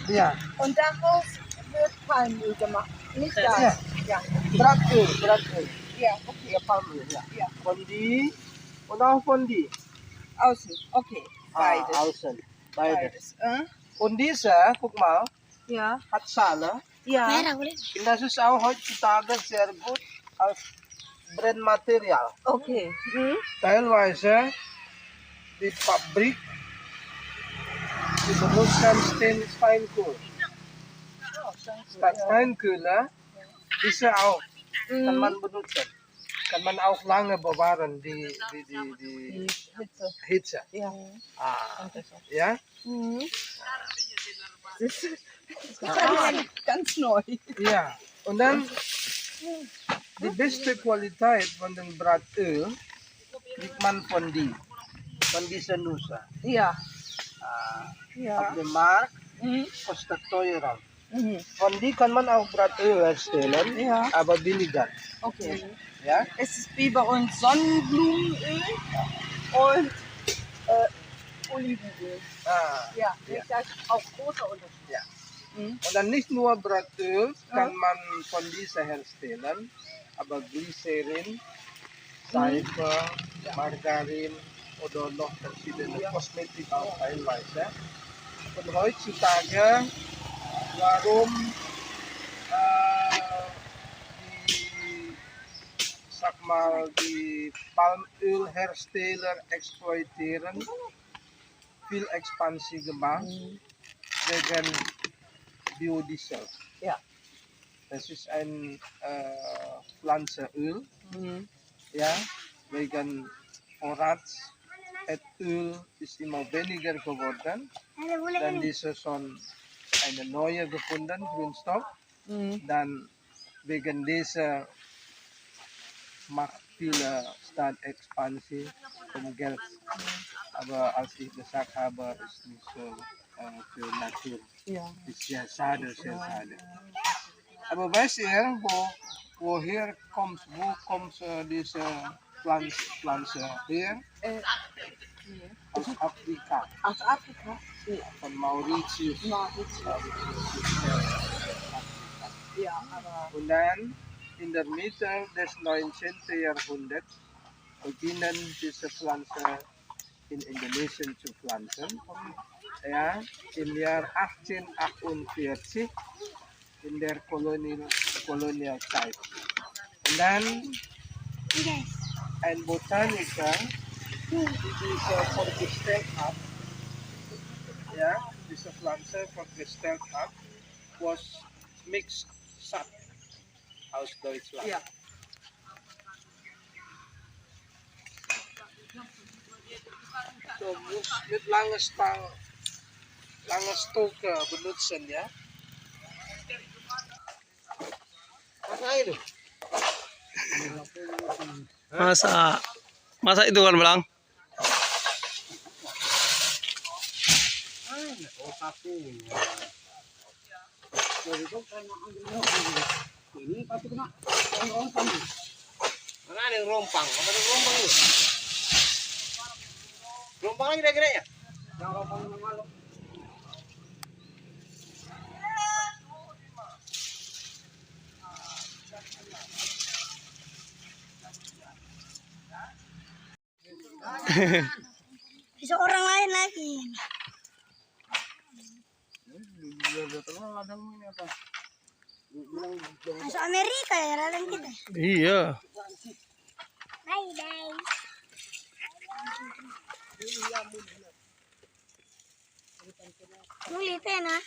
Ja. Und daraus wird Palmöl gemacht. Nicht das. Ja. Ja. Bratöl. Ja, okay. Ja, Palmöl, ja. Ja. Fondi und auch Fondi. Außen. Okay. Beides. Außen. Beides. Beides. Und dieser, guck mal, Ja. hat Sahne. Ja. Und das ist auch heutzutage sehr gut als Brennmaterial. Okay. Hm? Teilweise die Fabrik, die benutzen Steinkohle. Steinkohle, diese auch, kann man benutzen. Kann man auch lange bewahren, die Hitze. Ja. Ja? Mhm. Das ist ganz neu. Ja. Und dann die beste Qualität von dem Bratöl kriegt man von dieser Nusa. Ja. Auf dem Markt kostet teurer. Von die kann man auch Bratöl herstellen, Ja. aber billiger. Okay. Ja? Es ist wie bei uns Sonnenblumenöl und Olivenöl. Ja, das ist auch großer Unterschied. Ja. Und dann nicht nur Bratöl kann man von dieser herstellen, aber Glycerin, Seife, Margarin oder noch verschiedene Kosmetik auch teilweise. Und heutzutage, warum die Palmölhersteller exploitieren, viel Expansie gemacht wegen Biodiesel. Ja. Das ist ein Pflanzenöl, ja, wegen Vorratsöl ist immer weniger geworden. Dann diese schon eine neue gefunden, Grünstoff. Dann wegen dieser macht viele Stadt Expansie um Geld. Aber als ich gesagt habe, ist nicht so für Natur. Ja. Ist sehr schade, sehr schade. Aber weißt ihr, wo kommt diese Pflanze her? Aus Afrika. Aus Afrika? Von Mauritius. Ja, aber. Und dann in der Mitte des 19. Jahrhunderts beginnen diese Pflanze in Indonesien zu pflanzen. Ja, im Jahr 1848 in der Kolonialzeit. Und dann ein Botaniker, die diese vorgestellt hat, ja, diese Pflanze vorgestellt hat, was mixed sap aus Deutschland. Ja. So muss mit langes Stück benutzen, ja. Was itu? Masa itu kan Bang? Mana ada yang rompang? Apa ada rompang itu? Rompang lagi gede ya? Yang rompang yang malu. Bisa orang lain lagi. Masuk Amerika ya lalan kita. Iya. Bye bye. Ngulitin ha.